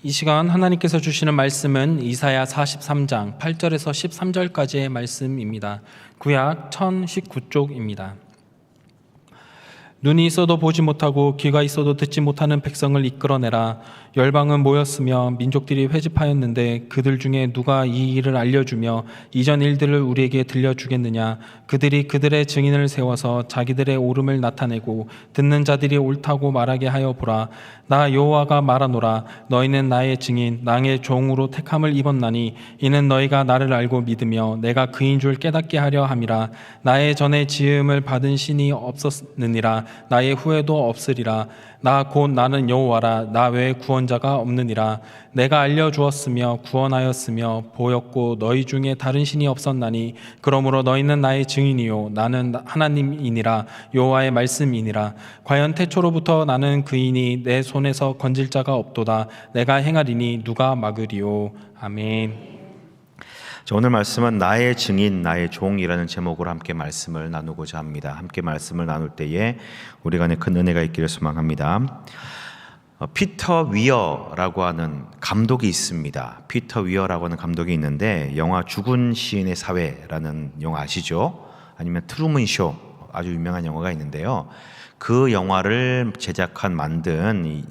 이 시간 하나님께서 주시는 말씀은 이사야 43장 8절에서 13절까지의 말씀입니다. 구약 1019쪽입니다. 눈이 있어도 보지 못하고 귀가 있어도 듣지 못하는 백성을 이끌어내라. 열방은 모였으며 민족들이 회집하였는데 그들 중에 누가 이 일을 알려주며 이전 일들을 우리에게 들려주겠느냐. 그들이 그들의 증인을 세워서 자기들의 옳음을 나타내고 듣는 자들이 옳다고 말하게 하여 보라. 나 여호와가 말하노라. 너희는 나의 증인 나의 종으로 택함을 입었나니 이는 너희가 나를 알고 믿으며 내가 그인 줄 깨닫게 하려 함이라. 나의 전에 지음을 받은 신이 없었느니라. 나의 후에도 없으리라. 나 곧 나는 여호와라. 나 외에 구원자가 없느니라. 내가 알려주었으며 구원하였으며 보였고 너희 중에 다른 신이 없었나니 그러므로 너희는 나의 증인이요 나는 하나님이니라. 여호와의 말씀이니라. 과연 태초로부터 나는 그이니 내 손에서 건질 자가 없도다. 내가 행하리니 누가 막으리요. 아멘. 자, 오늘 말씀은 나의 증인, 나의 종이라는 제목으로 함께 말씀을 나누고자 합니다. 함께 말씀을 나눌 때에 우리 간에 큰 은혜가 있기를 소망합니다. 피터 위어라고 하는 감독이 있습니다. 피터 위어라고 하는 감독이 있는데 영화 죽은 시인의 사회라는 영화 아시죠? 아니면 트루먼 쇼, 아주 유명한 영화가 있는데요. 그 영화를 만든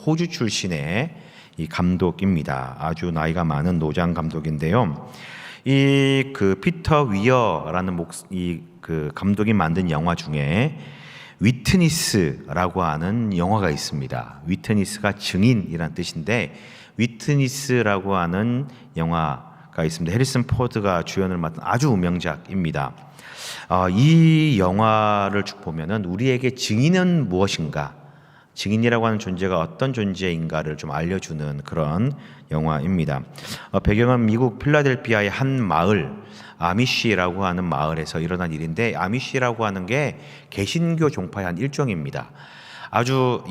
호주 출신의 이 감독입니다. 아주 나이가 많은 노장 감독인데요. 그 피터 위어라는 그 감독이 만든 영화 중에 위트니스라고 하는 영화가 있습니다. 위트니스가 증인이란 뜻인데 위트니스라고 하는 영화가 있습니다. 해리슨 포드가 주연을 맡은 아주 우명작입니다. 이 영화를 쭉 보면은 우리에게 증인은 무엇인가, 증인이라고 하는 존재가 어떤 존재인가를 좀 알려주는 그런 영화입니다. 배경은 미국 필라델피아의 한 마을, 아미쉬라고 하는 마을에서 일어난 일인데, 아미쉬라고 하는 게 개신교 종파의 한 일종입니다. 아주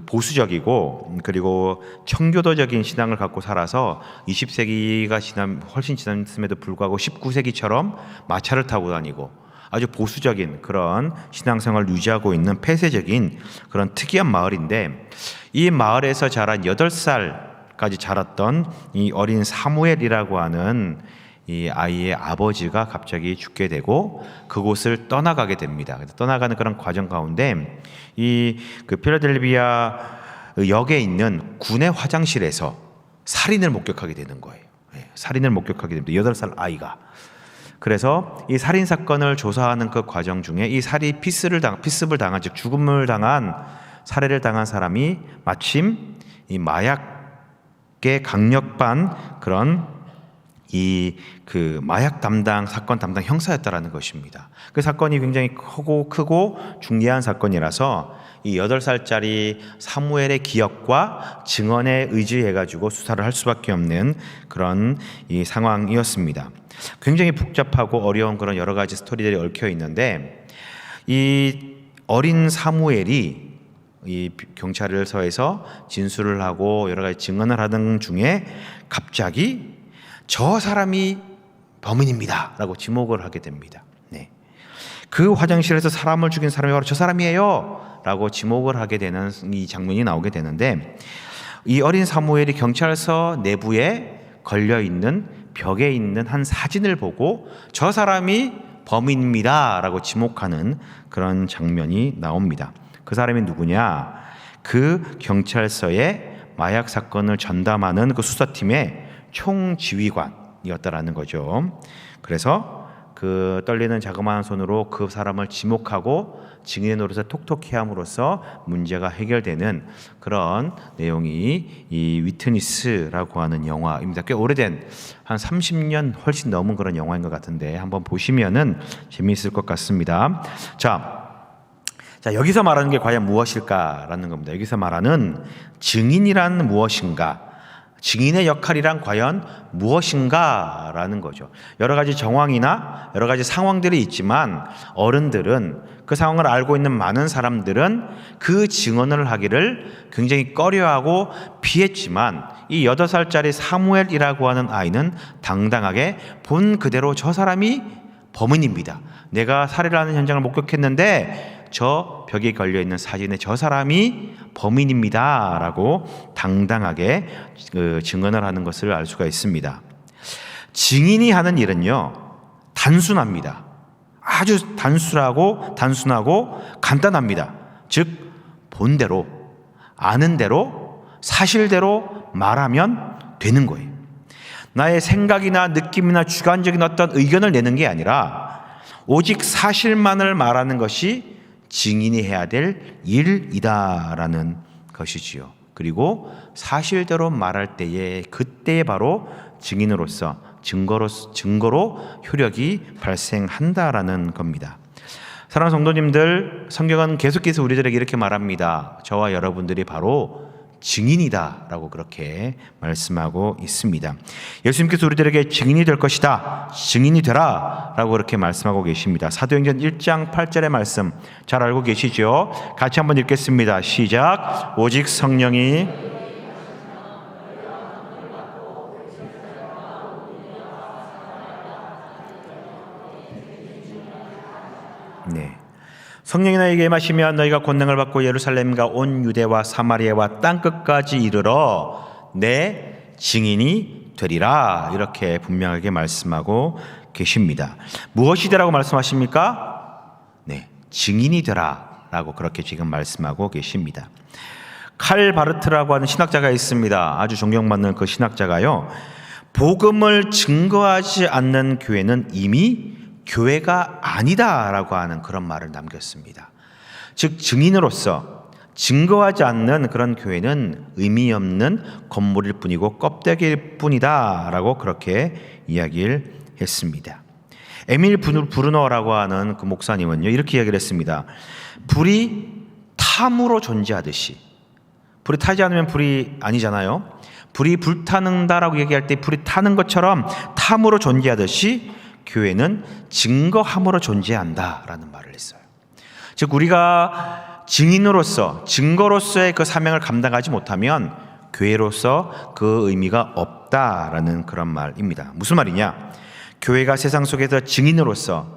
보수적이고 그리고 청교도적인 신앙을 갖고 살아서 20세기가 훨씬 지났음에도 불구하고 19세기처럼 마차를 타고 다니고 아주 보수적인 그런 신앙생활을 유지하고 있는 폐쇄적인 그런 특이한 마을인데, 이 마을에서 자란 8살까지 자랐던 이 어린 사무엘이라고 하는 이 아이의 아버지가 갑자기 죽게 되고 그곳을 떠나가게 됩니다. 떠나가는 그런 과정 가운데 그 필라델피아 역에 있는 군의 화장실에서 살인을 목격하게 되는 거예요. 살인을 목격하게 됩니다. 8살 아이가. 그래서 이 살인 사건을 조사하는 그 과정 중에 이 피습을 당한, 즉 죽음을 당한, 살해를 당한 사람이 마침 이 마약계 강력반 그런 그 마약 사건 담당 형사였다라는 것입니다. 그 사건이 굉장히 크고 중대한 사건이라서 이 8살짜리 사무엘의 기억과 증언에 의지해가지고 수사를 할 수밖에 없는 그런 이 상황이었습니다. 굉장히 복잡하고 어려운 그런 여러 가지 스토리들이 얽혀 있는데, 이 어린 사무엘이 이 경찰서에서 진술을 하고 여러 가지 증언을 하던 중에 갑자기 저 사람이 범인입니다 라고 지목을 하게 됩니다. 그 화장실에서 사람을 죽인 사람이 바로 저 사람이에요 라고 지목을 하게 되는 이 장면이 나오게 되는데, 이 어린 사무엘이 경찰서 내부에 걸려있는 벽에 있는 한 사진을 보고 저 사람이 범인입니다 라고 지목하는 그런 장면이 나옵니다. 그 사람이 누구냐? 그 경찰서의 마약 사건을 전담하는 그 수사팀의 총지휘관이었다라는 거죠. 그래서 그 떨리는 자그마한 손으로 그 사람을 지목하고 증인의 노릇을 톡톡히 함으로써 문제가 해결되는 그런 내용이 이 위트니스라고 하는 영화입니다. 꽤 오래된, 한 30년 훨씬 넘은 그런 영화인 것 같은데 한번 보시면은 재미있을 것 같습니다. 자, 여기서 말하는 게 과연 무엇일까라는 겁니다. 여기서 말하는 증인이란 무엇인가, 증인의 역할이란 과연 무엇인가라는 거죠. 여러 가지 정황이나 여러 가지 상황들이 있지만 어른들은, 그 상황을 알고 있는 많은 사람들은 그 증언을 하기를 굉장히 꺼려하고 피했지만, 이 8살짜리 사무엘이라고 하는 아이는 당당하게 본 그대로 저 사람이 범인입니다. 내가 살해를 하는 현장을 목격했는데 저 벽에 걸려있는 사진의 저 사람이 범인입니다 라고 당당하게 증언을 하는 것을 알 수가 있습니다. 증인이 하는 일은요, 단순합니다. 아주 단순하고 간단합니다. 즉 본대로, 아는 대로, 사실대로 말하면 되는 거예요. 나의 생각이나 느낌이나 주관적인 어떤 의견을 내는 게 아니라 오직 사실만을 말하는 것이 증인이 해야 될 일이다라는 것이지요. 그리고 사실대로 말할 때에 그때에 바로 증인으로서 증거로 효력이 발생한다라는 겁니다. 사랑하는 성도님들, 성경은 계속해서 우리들에게 이렇게 말합니다. 저와 여러분들이 바로 증인이다 라고 그렇게 말씀하고 있습니다. 예수님께서 우리들에게 증인이 될 것이다, 증인이 되라 라고 그렇게 말씀하고 계십니다. 사도행전 1장 8절의 말씀 잘 알고 계시죠? 같이 한번 읽겠습니다. 시작. 오직 성령이 네. 성령이 너희에게 임하시면 너희가 권능을 받고 예루살렘과 온 유대와 사마리아와 땅끝까지 이르러 내 증인이 되리라 이렇게 분명하게 말씀하고 계십니다. 무엇이 되라고 말씀하십니까? 네, 증인이 되라라고 그렇게 지금 말씀하고 계십니다. 칼 바르트라고 하는 신학자가 있습니다. 아주 존경받는 그 신학자가요, 복음을 증거하지 않는 교회는 이미 교회가 아니다라고 하는 그런 말을 남겼습니다. 즉 증인으로서 증거하지 않는 그런 교회는 의미 없는 건물일 뿐이고 껍데기일 뿐이다라고 그렇게 이야기를 했습니다. 에밀 브루너라고 하는 그 목사님은요, 이렇게 이야기를 했습니다. 불이 탐으로 존재하듯이, 불이 타지 않으면 불이 아니잖아요. 불이 불타는다라고 얘기할 때 불이 타는 것처럼 탐으로 존재하듯이 교회는 증거함으로 존재한다라는 말을 했어요. 즉 우리가 증인으로서 증거로서의 그 사명을 감당하지 못하면 교회로서 그 의미가 없다라는 그런 말입니다. 무슨 말이냐? 교회가 세상 속에서 증인으로서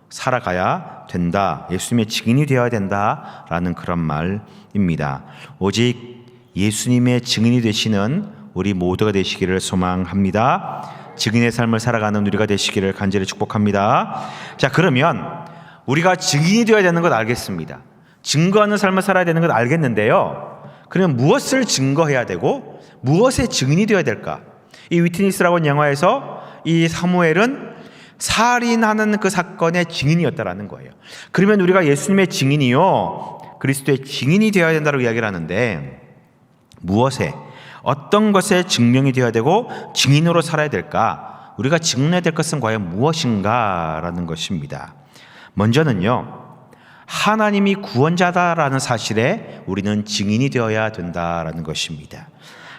살아가야 된다, 예수님의 증인이 되어야 된다라는 그런 말입니다. 오직 예수님의 증인이 되시는 우리 모두가 되시기를 소망합니다. 증인의 삶을 살아가는 우리가 되시기를 간절히 축복합니다. 자, 그러면 우리가 증인이 되어야 되는 것 알겠습니다. 증거하는 삶을 살아야 되는 것 알겠는데요, 그러면 무엇을 증거해야 되고 무엇의 증인이 되어야 될까? 이 위트니스라고 하는 영화에서 이 사무엘은 살인하는 그 사건의 증인이었다라는 거예요. 그러면 우리가 예수님의 증인이요, 그리스도의 증인이 되어야 된다고 이야기를 하는데, 무엇에, 어떤 것에 증명이 되어야 되고 증인으로 살아야 될까? 우리가 증명해야 될 것은 과연 무엇인가라는 것입니다. 먼저는요, 하나님이 구원자다라는 사실에 우리는 증인이 되어야 된다라는 것입니다.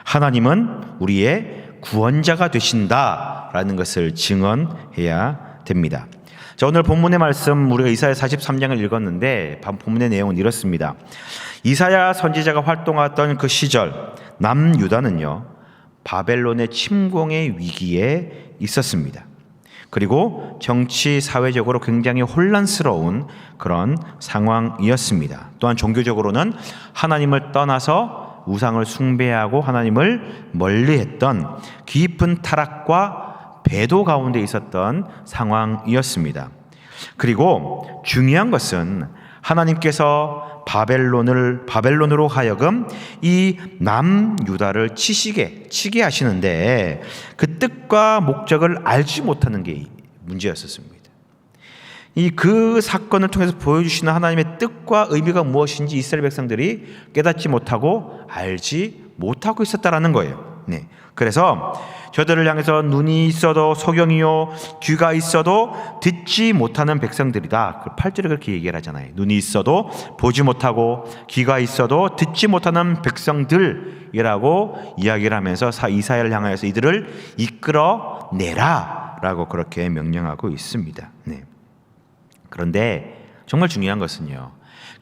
하나님은 우리의 구원자가 되신다라는 것을 증언해야 됩니다. 자, 오늘 본문의 말씀, 우리가 이사야 43장을 읽었는데 본문의 내용은 이렇습니다. 이사야 선지자가 활동하던 그 시절 남유다는요, 바벨론의 침공의 위기에 있었습니다. 그리고 정치 사회적으로 굉장히 혼란스러운 그런 상황이었습니다. 또한 종교적으로는 하나님을 떠나서 우상을 숭배하고 하나님을 멀리했던 깊은 타락과 배도 가운데 있었던 상황이었습니다. 그리고 중요한 것은 하나님께서 바벨론으로 하여금 이 남유다를 치게 하시는데 그 뜻과 목적을 알지 못하는 게 문제였었습니다. 그 사건을 통해서 보여주시는 하나님의 뜻과 의미가 무엇인지 이스라엘 백성들이 깨닫지 못하고 알지 못하고 있었다라는 거예요. 네. 그래서 저들을 향해서 눈이 있어도 소경이요, 귀가 있어도 듣지 못하는 백성들이다. 8절에 그렇게 얘기를 하잖아요. 눈이 있어도 보지 못하고 귀가 있어도 듣지 못하는 백성들이라고 이야기를 하면서 이사야를 향하여서 이들을 이끌어내라 라고 그렇게 명령하고 있습니다. 네. 그런데 정말 중요한 것은요,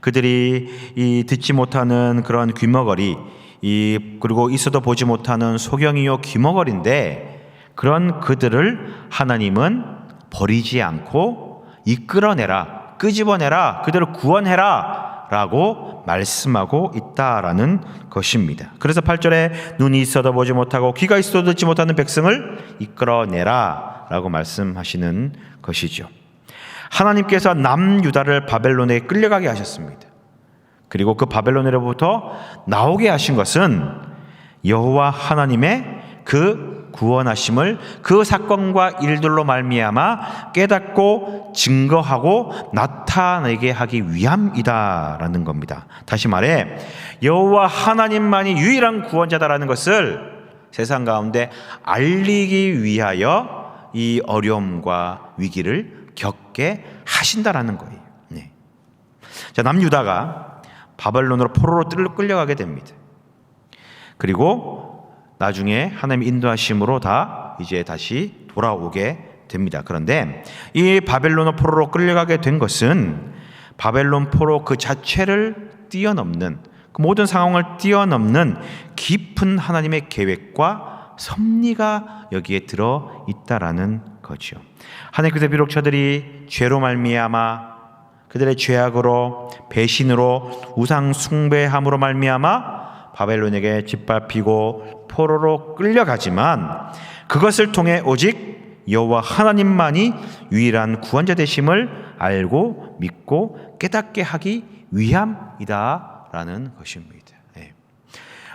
그들이 이 듣지 못하는 그런 귀머거리, 그리고 있어도 보지 못하는 소경이요 귀머거리인데, 그런 그들을 하나님은 버리지 않고 이끌어내라, 끄집어내라, 그대로 구원해라 라고 말씀하고 있다라는 것입니다. 그래서 8절에 눈이 있어도 보지 못하고 귀가 있어도 듣지 못하는 백성을 이끌어내라 라고 말씀하시는 것이죠. 하나님께서 남유다를 바벨론에 끌려가게 하셨습니다. 그리고 그 바벨론으로부터 나오게 하신 것은 여호와 하나님의 그 구원하심을 그 사건과 일들로 말미암아 깨닫고 증거하고 나타내게 하기 위함이다라는 겁니다. 다시 말해 여호와 하나님만이 유일한 구원자다라는 것을 세상 가운데 알리기 위하여 이 어려움과 위기를 겪게 하신다라는 거예요. 네. 자, 남유다가 바벨론으로 포로로 끌려가게 됩니다. 그리고 나중에 하나님의 인도하심으로 다 이제 다시 돌아오게 됩니다. 그런데 이 바벨론 포로로 끌려가게 된 것은 바벨론 포로 그 자체를 뛰어넘는, 그 모든 상황을 뛰어넘는 깊은 하나님의 계획과 섭리가 여기에 들어 있다라는 거죠. 하나님께서 비록 저들이 죄로 말미암아, 그들의 죄악으로, 배신으로, 우상 숭배함으로 말미암아 바벨론에게 짓밟히고 포로로 끌려가지만 그것을 통해 오직 여호와 하나님만이 유일한 구원자 되심을 알고 믿고 깨닫게 하기 위함이다라는 것입니다.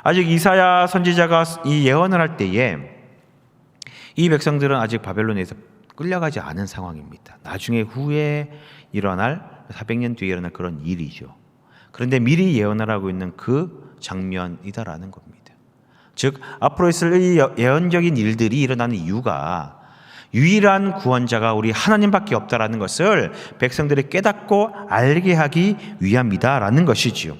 아직 이사야 선지자가 이 예언을 할 때에 이 백성들은 아직 바벨론에서 끌려가지 않은 상황입니다. 나중에 후에 일어날 400년 뒤에 일어날 그런 일이죠. 그런데 미리 예언을 하고 있는 그 장면이다라는 겁니다. 즉 앞으로 있을 이 예언적인 일들이 일어나는 이유가 유일한 구원자가 우리 하나님밖에 없다라는 것을 백성들이 깨닫고 알게 하기 위함이다라는 것이지요.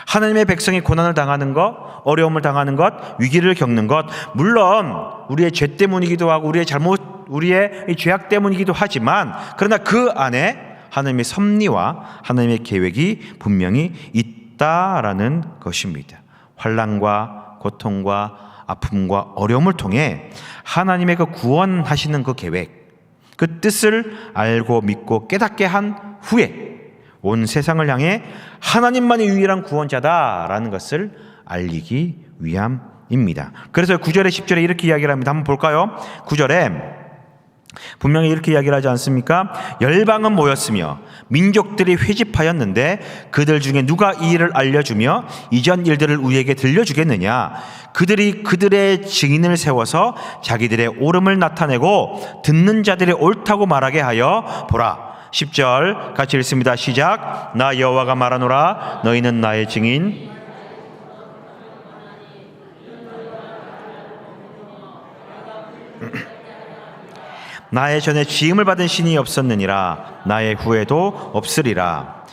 하나님의 백성이 고난을 당하는 것, 어려움을 당하는 것, 위기를 겪는 것, 물론 우리의 죄 때문이기도 하고 우리의 잘못, 우리의 죄악 때문이기도 하지만 그러나 그 안에 하나님의 섭리와 하나님의 계획이 분명히 있다라는 것입니다. 환난과 고통과 아픔과 어려움을 통해 하나님의 그 구원하시는 그 계획, 그 뜻을 알고 믿고 깨닫게 한 후에 온 세상을 향해 하나님만이 유일한 구원자다라는 것을 알리기 위함입니다. 그래서 9절에 10절에 이렇게 이야기를 합니다. 한번 볼까요? 9절에 분명히 이렇게 이야기를 하지 않습니까? 열방은 모였으며 민족들이 회집하였는데 그들 중에 누가 이 일을 알려주며 이전 일들을 우리에게 들려주겠느냐? 그들이 그들의 증인을 세워서 자기들의 옳음을 나타내고 듣는 자들의 옳다고 말하게 하여 보라. 10절 같이 읽습니다. 시작. 나 여호와가 말하노라. 너희는 나의 증인. 나의 전에 지음을 받은 신이 없었느니라. 나의 후에도 없으리라.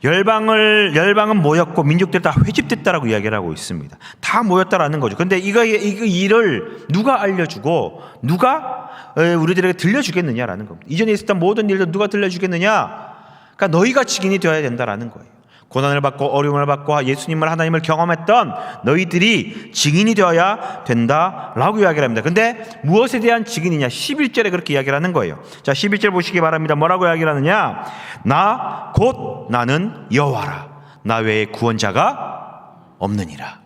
열방은 모였고 민족들이 다 회집됐다라고 이야기를 하고 있습니다. 다 모였다라는 거죠. 그런데 이거 일을 누가 알려주고 누가 우리들에게 들려주겠느냐라는 겁니다. 이전에 있었던 모든 일들 누가 들려주겠느냐? 그러니까 너희가 증인이 되어야 된다라는 거예요. 고난을 받고 어려움을 받고 예수님을 하나님을 경험했던 너희들이 증인이 되어야 된다라고 이야기를 합니다. 근데 무엇에 대한 증인이냐? 11절에 그렇게 이야기를 하는 거예요. 자, 11절 보시기 바랍니다. 뭐라고 이야기를 하느냐? 나 곧 나는 여호와라. 나 외에 구원자가 없느니라.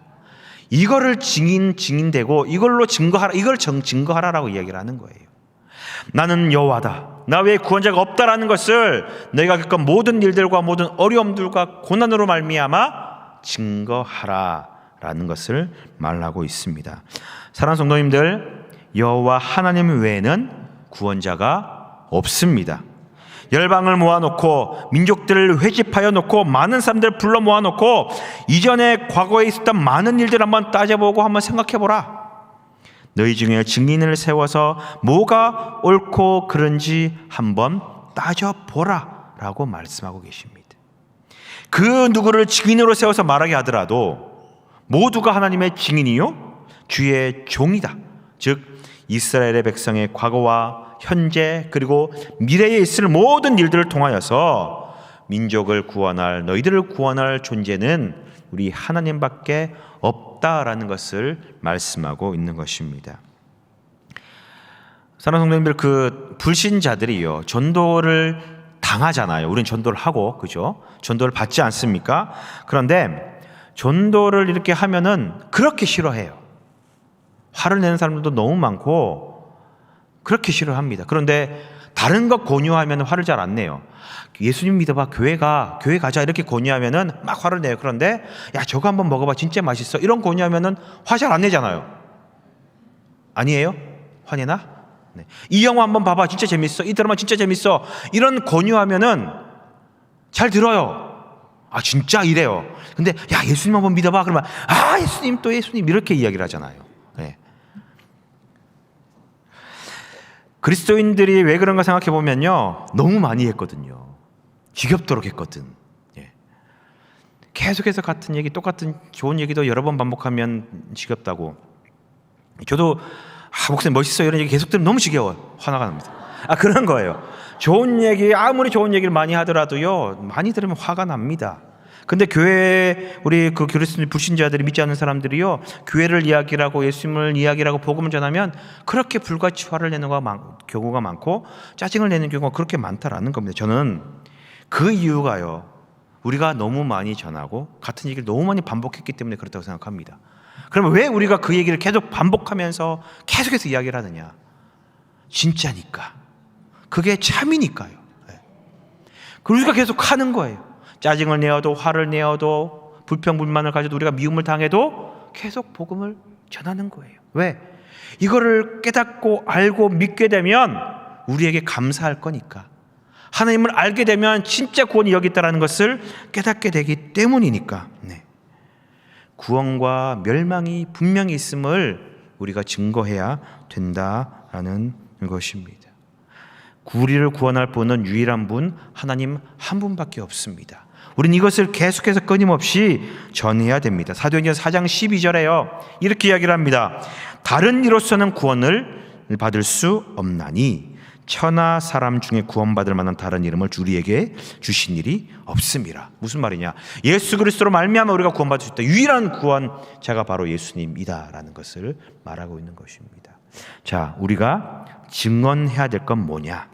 이거를 증인되고 이걸로 증거하라. 이걸 증거하라라고 이야기를 하는 거예요. 나는 여호와다. 나 외에 구원자가 없다라는 것을 너희가 겪은 모든 일들과 모든 어려움들과 고난으로 말미암아 증거하라라는 것을 말하고 있습니다. 사랑하는 성도님들, 여호와 하나님 외에는 구원자가 없습니다. 열방을 모아놓고 민족들을 회집하여 놓고 많은 사람들을 불러 모아놓고 이전에 과거에 있었던 많은 일들 한번 따져보고 한번 생각해보라. 너희 중에 증인을 세워서 뭐가 옳고 그른지 한번 따져보라 라고 말씀하고 계십니다. 그 누구를 증인으로 세워서 말하게 하더라도 모두가 하나님의 증인이요 주의 종이다. 즉 이스라엘의 백성의 과거와 현재 그리고 미래에 있을 모든 일들을 통하여서 민족을 구원할, 너희들을 구원할 존재는 우리 하나님밖에 없다라는 것을 말씀하고 있는 것입니다. 사랑하는 성도님들, 그 불신자들이요 전도를 다 당하잖아요. 우리는 전도를 하고, 그죠? 전도를 받지 않습니까? 그런데 전도를 이렇게 하면은 그렇게 싫어해요. 화를 내는 사람들도 너무 많고 그렇게 싫어합니다. 그런데 다른 것 권유하면 화를 잘 안 내요. 예수님 믿어봐, 교회 가자 이렇게 권유하면은 막 화를 내요. 그런데 야, 저거 한번 먹어봐, 진짜 맛있어, 이런 권유하면은 화 잘 안 내잖아요. 아니에요? 화내나? 네. 이 영화 한번 봐봐, 진짜 재밌어, 이 드라마 진짜 재밌어, 이런 권유하면은 잘 들어요. 아, 진짜 이래요. 근데 야, 예수님 한번 믿어봐 그러면 아, 예수님 또 예수님 이렇게 이야기를 하잖아요. 네. 그리스도인들이 왜 그런가 생각해 보면요, 너무 많이 했거든요. 지겹도록 했거든. 예. 계속해서 같은 얘기, 똑같은 좋은 얘기도 여러 번 반복하면 지겹다고. 저도 목사님 멋있어요 이런 얘기 계속 들으면 너무 지겨워요. 화나가 납니다. 그런 거예요. 좋은 얘기, 아무리 좋은 얘기를 많이 하더라도요, 많이 들으면 화가 납니다. 근데 교회, 우리 그 그리스도인 불신자들이, 믿지 않는 사람들이요, 교회를 이야기하고 예수님을 이야기하고 복음을 전하면 그렇게 불같이 화를 내는 경우가 많고 짜증을 내는 경우가 그렇게 많다라는 겁니다. 저는 그 이유가요, 우리가 너무 많이 전하고 같은 얘기를 너무 많이 반복했기 때문에 그렇다고 생각합니다. 그러면 왜 우리가 그 얘기를 계속 반복하면서 계속해서 이야기를 하느냐? 진짜니까. 그게 참이니까요. 그리고 우리가 계속 하는 거예요. 짜증을 내어도, 화를 내어도, 불평불만을 가져도, 우리가 미움을 당해도 계속 복음을 전하는 거예요. 왜? 이거를 깨닫고 알고 믿게 되면 우리에게 감사할 거니까. 하나님을 알게 되면 진짜 구원이 여기 있다는 것을 깨닫게 되기 때문이니까. 네. 구원과 멸망이 분명히 있음을 우리가 증거해야 된다라는 것입니다. 우리를 구원할 분은 유일한 분, 하나님 한 분밖에 없습니다. 우리는 이것을 계속해서 끊임없이 전해야 됩니다. 사도행전 4장 12절에요, 이렇게 이야기를 합니다. 다른 이로서는 구원을 받을 수 없나니 천하 사람 중에 구원받을 만한 다른 이름을 우리에게 주신 일이 없습니다. 무슨 말이냐? 예수 그리스도로 말미암아 우리가 구원받을 수 있다. 유일한 구원자가 바로 예수님이다라는 것을 말하고 있는 것입니다. 자, 우리가 증언해야 될 건 뭐냐?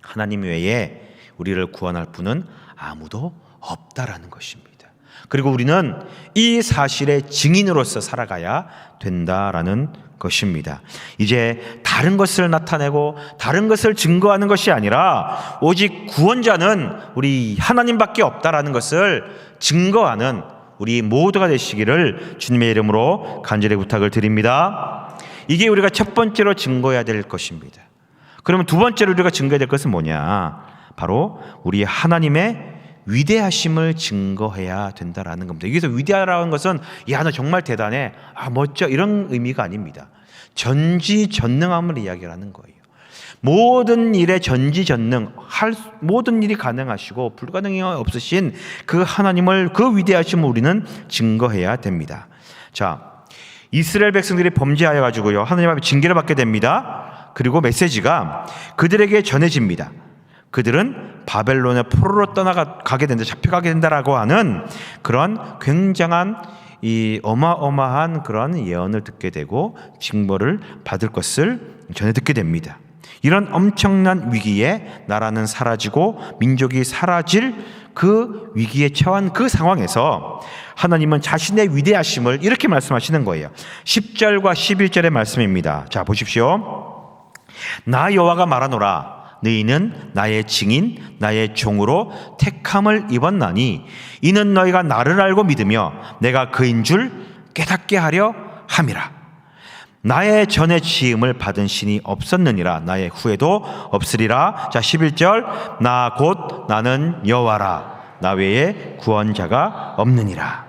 하나님 외에 우리를 구원할 분은 아무도 없다라는 것입니다. 그리고 우리는 이 사실의 증인으로서 살아가야 된다라는 것입니다. 이제 다른 것을 나타내고 다른 것을 증거하는 것이 아니라 오직 구원자는 우리 하나님밖에 없다라는 것을 증거하는 우리 모두가 되시기를 주님의 이름으로 간절히 부탁을 드립니다. 이게 우리가 첫 번째로 증거해야 될 것입니다. 그러면 두 번째로 우리가 증거해야 될 것은 뭐냐? 바로 우리 하나님의 위대하심을 증거해야 된다라는 겁니다. 여기서 위대하라는 것은 야, 너 정말 대단해, 멋져, 이런 의미가 아닙니다. 전지전능함을 이야기하는 거예요. 모든 일에 전지전능, 모든 일이 가능하시고 불가능이 없으신 그 하나님을, 그 위대하심을 우리는 증거해야 됩니다. 자, 이스라엘 백성들이 범죄하여 가지고요, 하나님 앞에 징계를 받게 됩니다. 그리고 메시지가 그들에게 전해집니다. 그들은 바벨론의 포로로 떠나가게 된다, 잡혀가게 된다라고 하는 그런 굉장한 이 어마어마한 그런 예언을 듣게 되고 징벌을 받을 것을 전해 듣게 됩니다. 이런 엄청난 위기에 나라는 사라지고 민족이 사라질 그 위기에 처한 그 상황에서 하나님은 자신의 위대하심을 이렇게 말씀하시는 거예요. 10절과 11절의 말씀입니다. 자, 보십시오. 나 여호와가 말하노라. 너희는 나의 증인, 나의 종으로 택함을 입었나니 이는 너희가 나를 알고 믿으며 내가 그인 줄 깨닫게 하려 함이라. 나의 전에 지음을 받은 신이 없었느니라. 나의 후에도 없으리라. 자, 11절. 나 곧 나는 여호와라. 나 외에 구원자가 없느니라.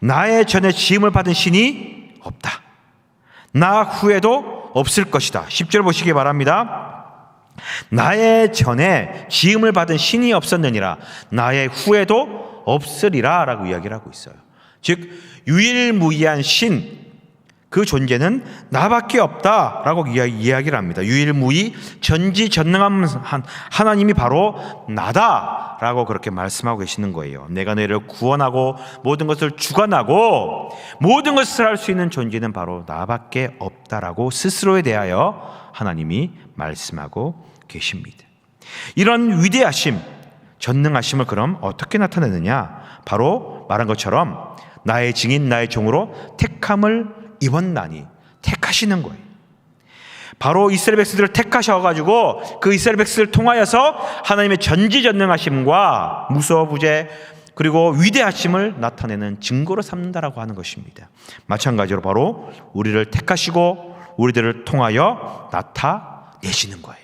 나의 전에 지음을 받은 신이 없다. 나 후에도 없을 것이다. 10절 보시기 바랍니다. 나의 전에 지음을 받은 신이 없었느니라. 나의 후에도 없으리라 라고 이야기를 하고 있어요. 즉 유일무이한 신, 그 존재는 나밖에 없다라고 이야기를 합니다. 유일무이 전지전능한 하나님이 바로 나다라고 그렇게 말씀하고 계시는 거예요. 내가 너희를 구원하고 모든 것을 주관하고 모든 것을 할 수 있는 존재는 바로 나밖에 없다라고 스스로에 대하여 하나님이 말씀하고 계십니다. 이런 위대하심, 전능하심을 그럼 어떻게 나타내느냐? 바로 말한 것처럼 나의 증인, 나의 종으로 택함을 입었나니, 택하시는 거예요. 바로 이스라엘 백성들을 택하셔가지고 그 이스라엘 백성들을 통하여서 하나님의 전지전능하심과 무소부재 그리고 위대하심을 나타내는 증거로 삼는다라고 하는 것입니다. 마찬가지로 바로 우리를 택하시고 우리들을 통하여 나타내시는 거예요.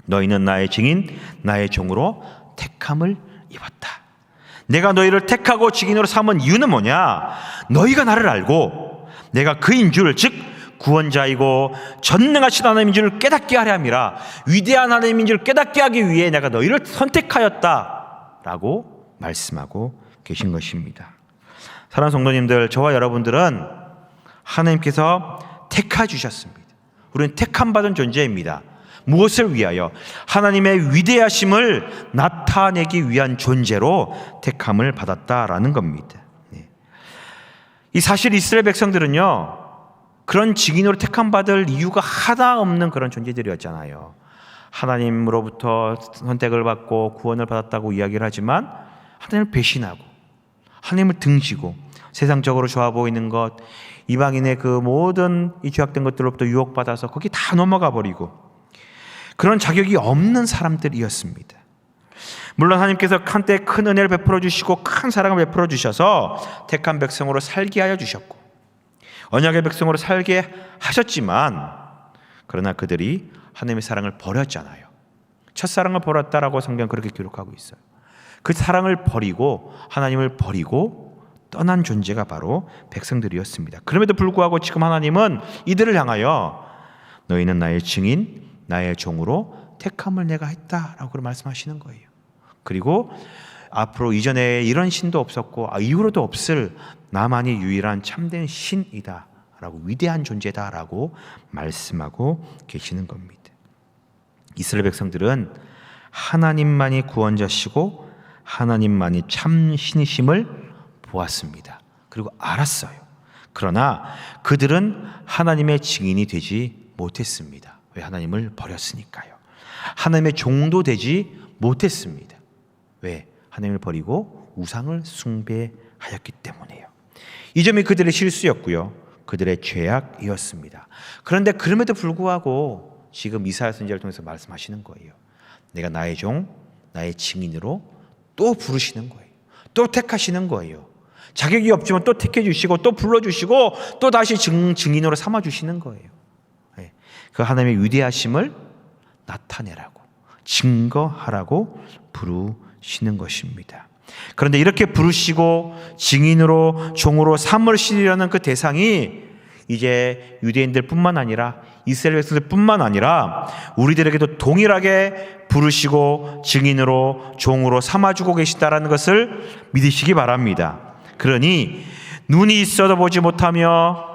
너희는 나의 증인, 나의 종으로 택함을 입었다. 내가 너희를 택하고 증인으로 삼은 이유는 뭐냐? 너희가 나를 알고 내가 그인 줄, 즉 구원자이고 전능하신 하나님인 줄 깨닫게 하려 함이라. 위대한 하나님인 줄 깨닫게 하기 위해 내가 너희를 선택하였다라고 말씀하고 계신 것입니다. 사랑하는 성도님들, 저와 여러분들은 하나님께서 택하 주셨습니다. 우리는 택함 받은 존재입니다. 무엇을 위하여? 하나님의 위대하심을 나타내기 위한 존재로 택함을 받았다라는 겁니다. 이 사실 이스라엘 백성들은요, 그런 증인으로 택함 받을 이유가 하나 없는 그런 존재들이었잖아요. 하나님으로부터 선택을 받고 구원을 받았다고 이야기를 하지만 하나님을 배신하고 하나님을 등지고 세상적으로 좋아 보이는 것, 이방인의 그 모든 이 죄악된 것들로부터 유혹받아서 거기 다 넘어가 버리고 그런 자격이 없는 사람들이었습니다. 물론 하나님께서 한때 큰 은혜를 베풀어 주시고 큰 사랑을 베풀어 주셔서 택한 백성으로 살게 하여 주셨고 언약의 백성으로 살게 하셨지만, 그러나 그들이 하나님의 사랑을 버렸잖아요. 첫사랑을 버렸다라고 성경은 그렇게 기록하고 있어요. 그 사랑을 버리고 하나님을 버리고 떠난 존재가 바로 백성들이었습니다. 그럼에도 불구하고 지금 하나님은 이들을 향하여 너희는 나의 증인, 나의 종으로 택함을 내가 했다라고 말씀하시는 거예요. 그리고 앞으로 이전에 이런 신도 없었고 이후로도 없을 나만이 유일한 참된 신이다 라고, 위대한 존재다 라고 말씀하고 계시는 겁니다. 이스라엘 백성들은 하나님만이 구원자시고 하나님만이 참 신이심을 보았습니다. 그리고 알았어요. 그러나 그들은 하나님의 증인이 되지 못했습니다. 왜? 하나님을 버렸으니까요. 하나님의 종도 되지 못했습니다. 왜? 하나님을 버리고 우상을 숭배하였기 때문에요. 이 점이 그들의 실수였고요, 그들의 죄악이었습니다. 그런데 그럼에도 불구하고 지금 이사야 선지자를 통해서 말씀하시는 거예요. 내가 나의 종, 나의 증인으로 또 부르시는 거예요. 또 택하시는 거예요. 자격이 없지만 또 택해주시고 또 불러주시고 또 다시 증인으로 삼아주시는 거예요. 그 하나님의 위대하심을 나타내라고, 증거하라고 부르시는 것입니다. 그런데 이렇게 부르시고 증인으로 종으로 삼으시려는 그 대상이 이제 유대인들뿐만 아니라 이스라엘 백성들뿐만 아니라 우리들에게도 동일하게 부르시고 증인으로 종으로 삼아주고 계시다라는 것을 믿으시기 바랍니다. 그러니 눈이 있어도 보지 못하며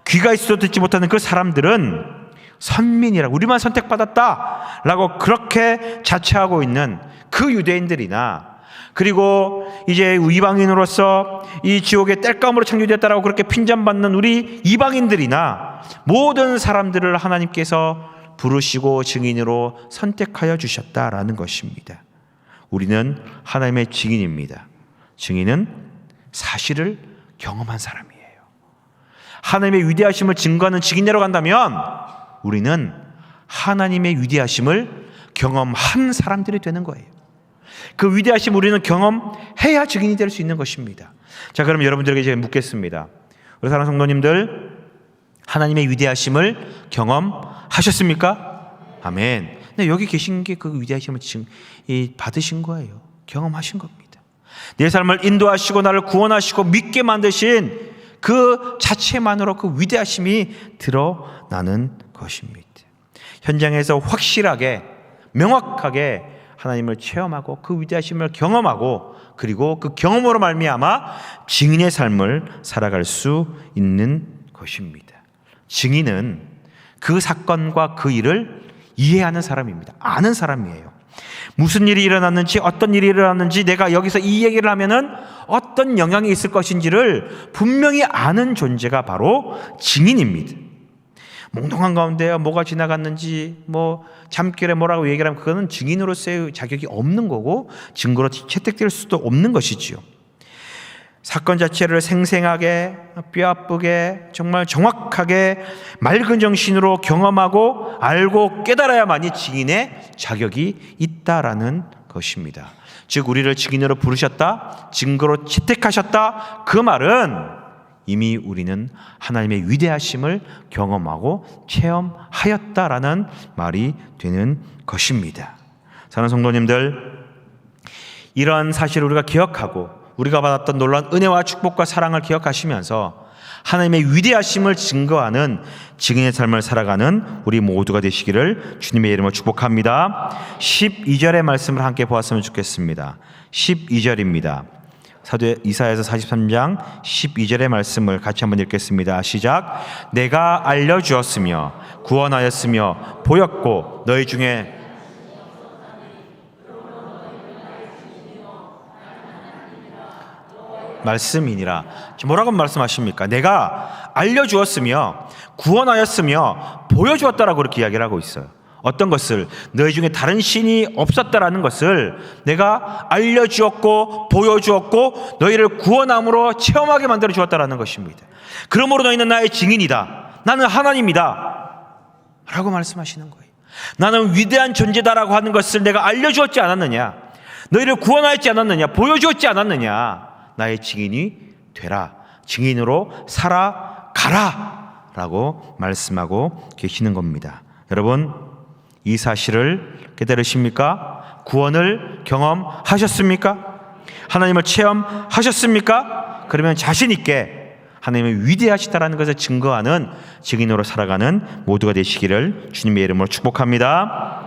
귀가 있어도 듣지 못하는 그 사람들은 선민이라고, 우리만 선택받았다라고 그렇게 자처하고 있는 그 유대인들이나, 그리고 이제 이방인으로서 이 지옥의 땔감으로 창조되었다라고 그렇게 핀잔받는 우리 이방인들이나 모든 사람들을 하나님께서 부르시고 증인으로 선택하여 주셨다라는 것입니다. 우리는 하나님의 증인입니다. 증인은 사실을 경험한 사람이에요. 하나님의 위대하심을 증거하는 증인으로 간다면 우리는 하나님의 위대하심을 경험한 사람들이 되는 거예요. 그 위대하심 우리는 경험해야 증인이 될 수 있는 것입니다. 자, 그럼 여러분들에게 제가 묻겠습니다. 우리 사랑하는 성도님들, 하나님의 위대하심을 경험하셨습니까? 아멘. 네, 여기 계신 게 그 위대하심을 받으신 거예요. 경험하신 겁니다. 내 삶을 인도하시고 나를 구원하시고 믿게 만드신 그 자체만으로 그 위대하심이 드러나는 것입니다. 현장에서 확실하게, 명확하게 하나님을 체험하고 그 위대하심을 경험하고, 그리고 그 경험으로 말미암아 증인의 삶을 살아갈 수 있는 것입니다. 증인은 그 사건과 그 일을 이해하는 사람입니다. 아는 사람이에요. 무슨 일이 일어났는지, 어떤 일이 일어났는지, 내가 여기서 이 얘기를 하면은 어떤 영향이 있을 것인지를 분명히 아는 존재가 바로 증인입니다. 몽롱한 가운데 뭐가 지나갔는지 잠결에 뭐라고 얘기를 하면 그거는 증인으로서의 자격이 없는 거고 증거로 채택될 수도 없는 것이지요. 사건 자체를 생생하게 뼈아프게 정말 정확하게 맑은 정신으로 경험하고 알고 깨달아야만이 증인의 자격이 있다라는 것입니다. 즉 우리를 증인으로 부르셨다, 증거로 채택하셨다, 그 말은 이미 우리는 하나님의 위대하심을 경험하고 체험하였다라는 말이 되는 것입니다. 사랑하는 성도님들, 이러한 사실을 우리가 기억하고 우리가 받았던 놀라운 은혜와 축복과 사랑을 기억하시면서 하나님의 위대하심을 증거하는 증인의 삶을 살아가는 우리 모두가 되시기를 주님의 이름으로 축복합니다. 12절의 말씀을 함께 보았으면 좋겠습니다. 12절입니다. 사도 이사야서 43장 12절의 말씀을 같이 한번 읽겠습니다. 시작. 내가 알려주었으며 구원하였으며 보였고 너희 중에 말씀이니라. 뭐라고 말씀하십니까? 내가 알려주었으며 구원하였으며 보여주었다라고 그렇게 이야기를 하고 있어요. 어떤 것을? 너희 중에 다른 신이 없었다라는 것을 내가 알려주었고 보여주었고 너희를 구원함으로 체험하게 만들어 주었다라는 것입니다. 그러므로 너희는 나의 증인이다. 나는 하나님이다 라고 말씀하시는 거예요. 나는 위대한 존재다라고 하는 것을 내가 알려주었지 않았느냐, 너희를 구원하였지 않았느냐, 보여주었지 않았느냐. 나의 증인이 되라, 증인으로 살아가라 라고 말씀하고 계시는 겁니다. 여러분, 이 사실을 깨달으십니까? 구원을 경험하셨습니까? 하나님을 체험하셨습니까? 그러면 자신 있게 하나님의 위대하시다라는 것을 증거하는 증인으로 살아가는 모두가 되시기를 주님의 이름으로 축복합니다.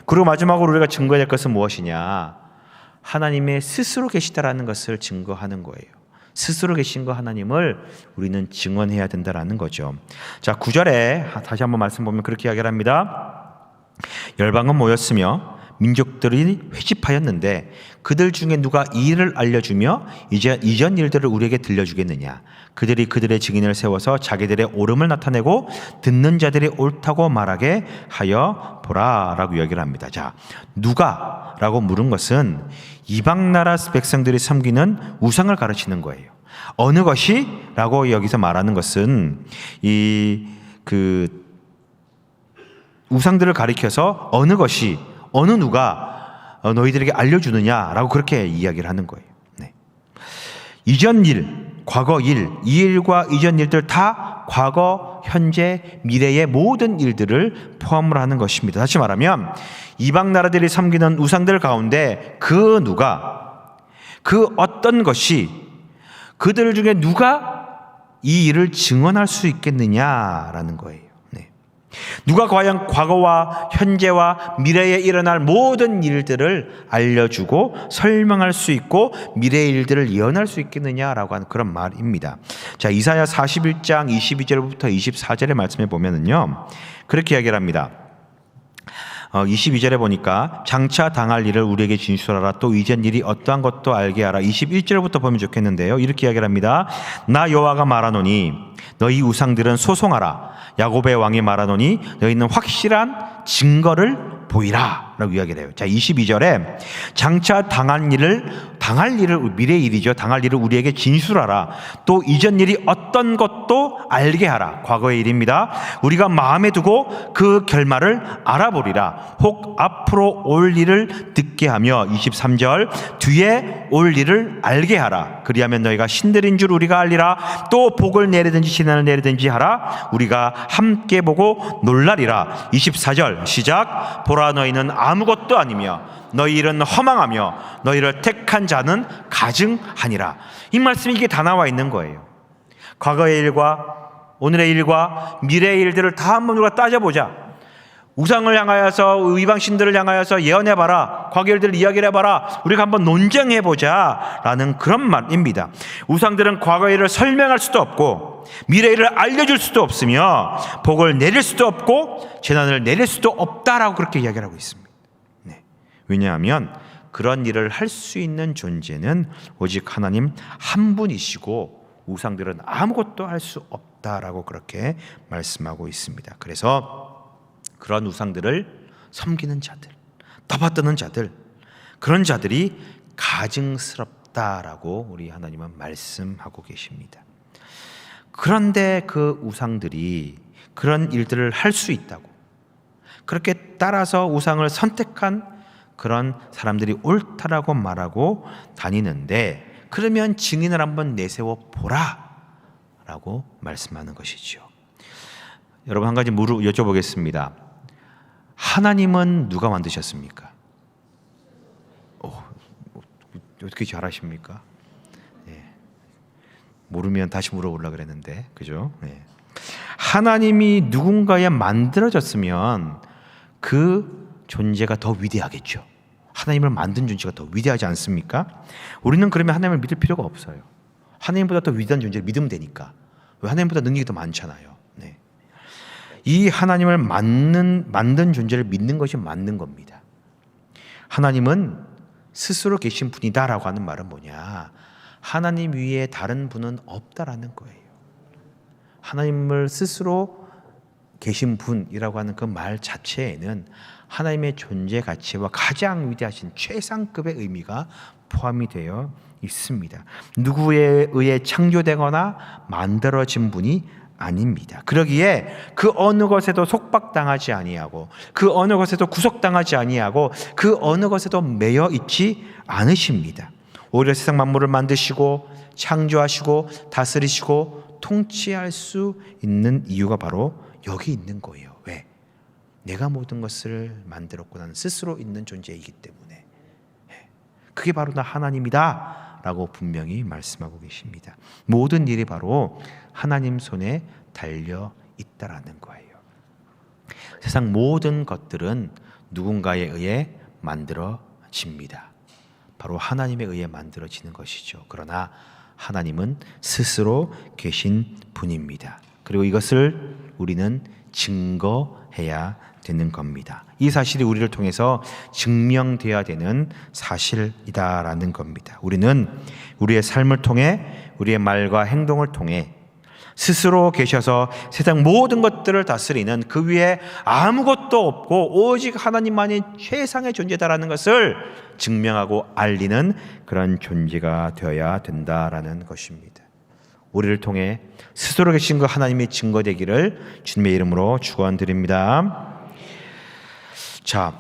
그리고 마지막으로 우리가 증거해야 될 것은 무엇이냐? 하나님의 스스로 계시다라는 것을 증거하는 거예요. 스스로 계신 거 하나님을 우리는 증언해야 된다라는 거죠. 자, 9절에 다시 한번 말씀 보면 그렇게 이야기를 합니다. 열방은 모였으며 민족들이 회집하였는데 그들 중에 누가 이 일을 알려주며 이제 이전 일들을 우리에게 들려주겠느냐? 그들이 그들의 증인을 세워서 자기들의 옳음을 나타내고 듣는 자들이 옳다고 말하게 하여 보라 라고 이야기를 합니다. 자, 누가? 라고 물은 것은 이방 나라 백성들이 섬기는 우상을 가르치는 거예요. 어느 것이? 라고 여기서 말하는 것은 우상들을 가리켜서 어느 것이, 어느 누가 너희들에게 알려주느냐라고 그렇게 이야기를 하는 거예요. 네. 이전 일, 과거 일, 이 일과 이전 일들 다 과거, 현재, 미래의 모든 일들을 포함을 하는 것입니다. 다시 말하면 이방 나라들이 섬기는 우상들 가운데 그 누가, 그 어떤 것이, 그들 중에 누가 이 일을 증언할 수 있겠느냐라는 거예요. 누가 과연 과거와 현재와 미래에 일어날 모든 일들을 알려주고 설명할 수 있고 미래의 일들을 예언할 수 있겠느냐라고 하는 그런 말입니다. 자, 이사야 41장 22절부터 24절의 말씀에 보면은요, 그렇게 이야기를 합니다. 22절에 보니까 장차 당할 일을 우리에게 진술하라, 또 이전 일이 어떠한 것도 알게 하라. 21절부터 보면 좋겠는데요, 이렇게 이야기를 합니다. 나 여호와가 말하노니 너희 우상들은 소송하라. 야곱의 왕이 말하노니 너희는 확실한 증거를 보이라 라고 이야기를 해요. 자, 22절에 장차 당할 일을, 미래의 일이죠, 당할 일을 우리에게 진술하라. 또 이전 일이 어떤 것도 알게 하라. 과거의 일입니다. 우리가 마음에 두고 그 결말을 알아보리라. 혹 앞으로 올 일을 듣게 하며 23절 뒤에 올 일을 알게 하라. 그리하면 너희가 신들인 줄 우리가 알리라. 또 복을 내리든지 재난을 내리든지 하라. 우리가 함께 보고 놀라리라. 24절 시작. 보라, 너희는 아무것도 아니며 너희 일은 허망하며 너희를 택한 자는 가증하니라. 이 말씀이 이게 다 나와 있는 거예요. 과거의 일과 오늘의 일과 미래의 일들을 다 한번 우리가 따져보자. 우상을 향하여서, 이방 신들을 향하여서 예언해봐라. 과거 일들을 이야기를 해봐라. 우리가 한번 논쟁해보자 라는 그런 말입니다. 우상들은 과거 일을 설명할 수도 없고 미래 일을 알려줄 수도 없으며 복을 내릴 수도 없고 재난을 내릴 수도 없다라고 그렇게 이야기를 하고 있습니다. 네. 왜냐하면 그런 일을 할 수 있는 존재는 오직 하나님 한 분이시고 우상들은 아무것도 할 수 없다. 없다라고 그렇게 말씀하고 있습니다. 그래서 그런 우상들을 섬기는 자들, 떠받드는 자들, 그런 자들이 가증스럽다라고 우리 하나님은 말씀하고 계십니다. 그런데 그 우상들이 그런 일들을 할 수 있다고, 그렇게 따라서 우상을 선택한 그런 사람들이 옳다라고 말하고 다니는데, 그러면 증인을 한번 내세워 보라 라고 말씀하는 것이죠. 여러분, 한 가지 여쭤보겠습니다. 하나님은 누가 만드셨습니까? 어떻게 잘하십니까? 네. 모르면 다시 물어보려고 그랬는데, 그죠? 네. 하나님이 누군가에 만들어졌으면 그 존재가 더 위대하겠죠. 하나님을 만든 존재가 더 위대하지 않습니까? 우리는 그러면 하나님을 믿을 필요가 없어요. 하나님보다 더 위대한 존재를 믿으면 되니까. 왜? 하나님보다 능력이 더 많잖아요. 네. 이 하나님을 만든 존재를 믿는 것이 맞는 겁니다. 하나님은 스스로 계신 분이다라고 하는 말은 뭐냐? 하나님 위에 다른 분은 없다라는 거예요. 하나님을 스스로 계신 분이라고 하는 그 말 자체에는 하나님의 존재 가치와 가장 위대하신 최상급의 의미가 포함이 되어 있습니다. 누구에 의해 창조되거나 만들어진 분이 아닙니다. 그러기에 그 어느 것에도 속박당하지 아니하고, 그 어느 것에도 구속당하지 아니하고, 그 어느 것에도 매여 있지 않으십니다. 오히려 세상 만물을 만드시고 창조하시고 다스리시고 통치할 수 있는 이유가 바로 여기 있는 거예요. 왜? 내가 모든 것을 만들었고 나는 스스로 있는 존재이기 때문에. 그게 바로 나 하나님이다 라고 분명히 말씀하고 계십니다. 모든 일이 바로 하나님 손에 달려 있다라는 거예요. 세상 모든 것들은 누군가에 의해 만들어집니다. 바로 하나님에 의해 만들어지는 것이죠. 그러나 하나님은 스스로 계신 분입니다. 그리고 이것을 우리는 증거해야 되는 겁니다. 이 사실이 우리를 통해서 증명되어야 되는 사실이다라는 겁니다. 우리는 우리의 삶을 통해, 우리의 말과 행동을 통해 스스로 계셔서 세상 모든 것들을 다스리는 그 위에 아무것도 없고 오직 하나님만이 최상의 존재다라는 것을 증명하고 알리는 그런 존재가 되어야 된다라는 것입니다. 우리를 통해 스스로 계신 그 하나님이 증거되기를 주님의 이름으로 축원드립니다. 자,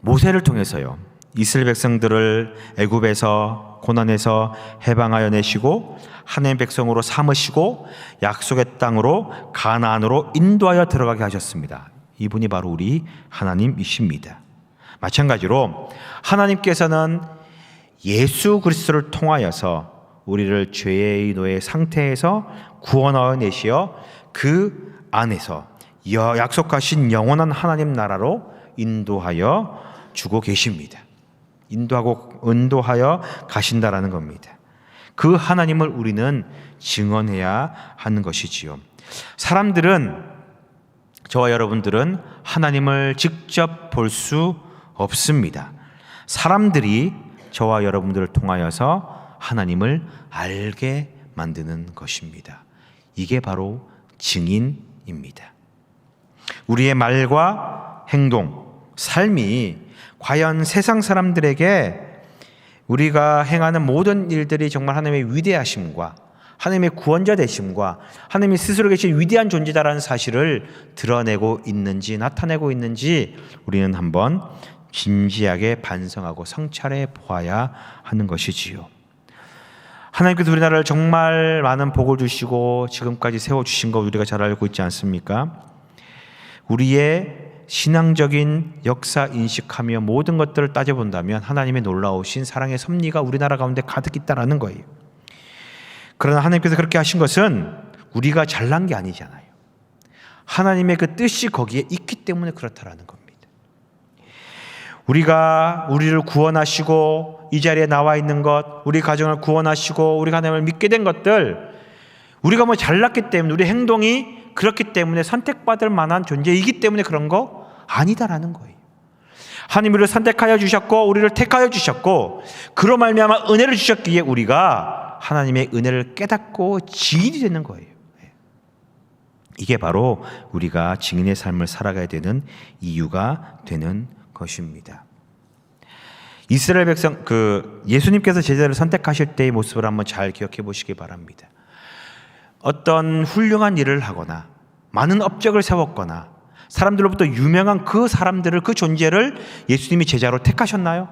모세를 통해서요, 이스라엘 백성들을 애굽에서 고난에서 해방하여 내시고 하나님의 백성으로 삼으시고 약속의 땅으로 가나안으로 인도하여 들어가게 하셨습니다. 이분이 바로 우리 하나님이십니다. 마찬가지로 하나님께서는 예수 그리스도를 통하여서 우리를 죄의 노예 상태에서 구원하여 내시어 그 안에서 약속하신 영원한 하나님 나라로 인도하여 주고 계십니다. 인도하여 가신다라는 겁니다. 그 하나님을 우리는 증언해야 하는 것이지요. 사람들은, 저와 여러분들은 하나님을 직접 볼 수 없습니다. 사람들이 저와 여러분들을 통하여서 하나님을 알게 만드는 것입니다. 이게 바로 증인입니다. 우리의 말과 행동, 삶이 과연 세상 사람들에게 우리가 행하는 모든 일들이 정말 하나님의 위대하심과 하나님의 구원자 되심과 하나님이 스스로 계신 위대한 존재다라는 사실을 드러내고 있는지, 나타내고 있는지 우리는 한번 진지하게 반성하고 성찰해 보아야 하는 것이지요. 하나님께서 우리나라를 정말 많은 복을 주시고 지금까지 세워주신 거 우리가 잘 알고 있지 않습니까? 우리의 신앙적인 역사 인식하며 모든 것들을 따져본다면 하나님의 놀라우신 사랑의 섭리가 우리나라 가운데 가득 있다라는 거예요. 그러나 하나님께서 그렇게 하신 것은 우리가 잘난 게 아니잖아요. 하나님의 그 뜻이 거기에 있기 때문에 그렇다라는 겁니다. 우리를 구원하시고 이 자리에 나와 있는 것, 우리 가정을 구원하시고 우리가 하나님을 믿게 된 것들, 우리가 뭐 잘났기 때문에, 우리 행동이 그렇기 때문에 선택받을 만한 존재이기 때문에 그런 거 아니다라는 거예요. 하나님 우리를 선택하여 주셨고 우리를 택하여 주셨고 그로 말미암아 은혜를 주셨기에 우리가 하나님의 은혜를 깨닫고 지인이 되는 거예요. 이게 바로 우리가 증인의 삶을 살아가야 되는 이유가 되는 것입니다. 이스라엘 백성, 예수님께서 제자를 선택하실 때의 모습을 한번 잘 기억해 보시기 바랍니다. 어떤 훌륭한 일을 하거나 많은 업적을 세웠거나 사람들로부터 유명한 그 사람들을, 그 존재를 예수님이 제자로 택하셨나요?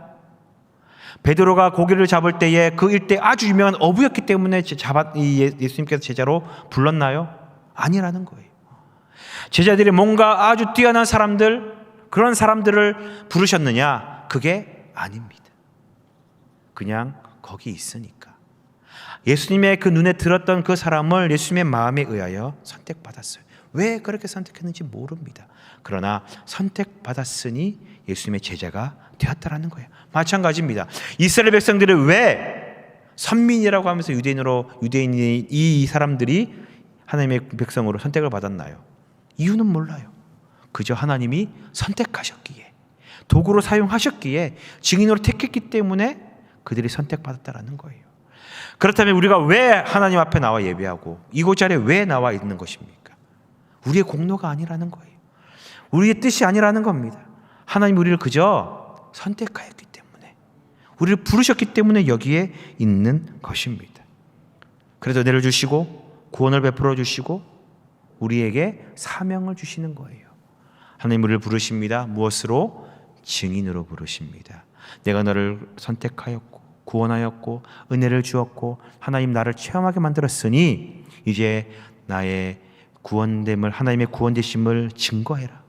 베드로가 고기를 잡을 때에 그 일대 아주 유명한 어부였기 때문에 예수님께서 제자로 불렀나요? 아니라는 거예요. 제자들이 뭔가 아주 뛰어난 사람들, 그런 사람들을 부르셨느냐? 그게 아닙니다. 그냥 거기 있으니까. 예수님의 그 눈에 들었던 그 사람을 예수님의 마음에 의하여 선택받았어요. 왜 그렇게 선택했는지 모릅니다. 그러나 선택받았으니 예수님의 제자가 되었다라는 거예요. 마찬가지입니다. 이스라엘 백성들이 왜 선민이라고 하면서 유대인이 이 사람들이 하나님의 백성으로 선택을 받았나요? 이유는 몰라요. 그저 하나님이 선택하셨기에, 도구로 사용하셨기에, 증인으로 택했기 때문에 그들이 선택받았다라는 거예요. 그렇다면 우리가 왜 하나님 앞에 나와 예배하고 이곳 자리에 왜 나와 있는 것입니까? 우리의 공로가 아니라는 거예요. 우리의 뜻이 아니라는 겁니다. 하나님 우리를 그저 선택하였기 때문에, 우리를 부르셨기 때문에 여기에 있는 것입니다. 그래서 은혜를 주시고 구원을 베풀어 주시고 우리에게 사명을 주시는 거예요. 하나님 우리를 부르십니다. 무엇으로? 증인으로 부르십니다. 내가 너를 선택하였고 구원하였고 은혜를 주었고 하나님 나를 체험하게 만들었으니 이제 나의 구원됨을, 하나님의 구원되심을 증거해라.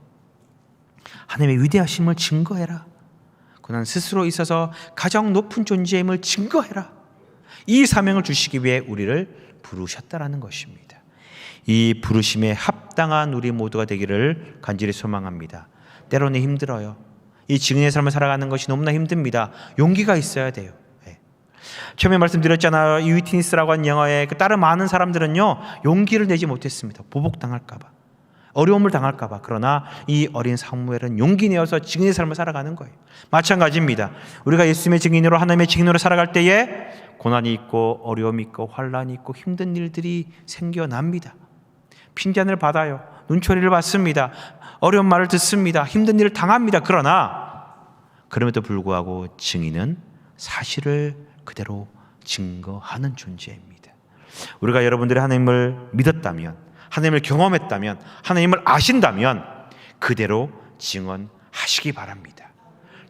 하나님의 위대하심을 증거해라. 고난 스스로 있어서 가장 높은 존재임을 증거해라. 이 사명을 주시기 위해 우리를 부르셨다라는 것입니다. 이 부르심에 합당한 우리 모두가 되기를 간절히 소망합니다. 때로는 힘들어요. 이 증인의 삶을 살아가는 것이 너무나 힘듭니다. 용기가 있어야 돼요. 처음에 말씀드렸잖아요. 이 위트니스라고 하는 영화에 다른 많은 사람들은요 용기를 내지 못했습니다. 보복당할까 봐, 어려움을 당할까 봐. 그러나 이 어린 사무엘은 용기 내어서 증인의 삶을 살아가는 거예요. 마찬가지입니다. 우리가 예수님의 증인으로, 하나님의 증인으로 살아갈 때에 고난이 있고 어려움이 있고 환란이 있고 힘든 일들이 생겨납니다. 핀잔을 받아요. 눈초리를 받습니다. 어려운 말을 듣습니다. 힘든 일을 당합니다. 그러나 그럼에도 불구하고 증인은 사실을 그대로 증거하는 존재입니다. 우리가 여러분들이 하나님을 믿었다면, 하나님을 경험했다면, 하나님을 아신다면 그대로 증언하시기 바랍니다.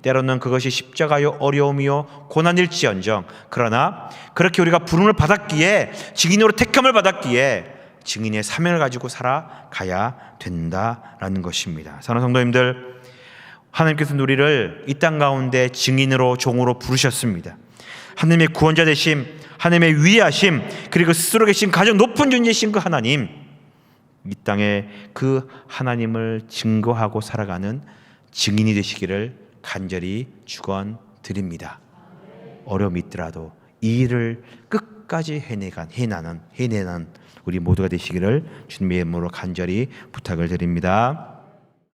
때로는 그것이 십자가요 어려움이요 고난일지언정, 그러나 그렇게 우리가 부름을 받았기에, 증인으로 택함을 받았기에 증인의 사명을 가지고 살아가야 된다라는 것입니다. 사랑하는 성도님들, 하나님께서 우리를 이 땅 가운데 증인으로, 종으로 부르셨습니다. 하나님의 구원자 되심, 하나님의 위하심, 그리고 스스로 계신 가장 높은 존재이신 그 하나님, 이 땅에 그 하나님을 증거하고 살아가는 증인이 되시기를 간절히 축원드립니다. 어려움이 있더라도 이 일을 끝까지 해내는 우리 모두가 되시기를 주님의 이름으로 간절히 부탁을 드립니다.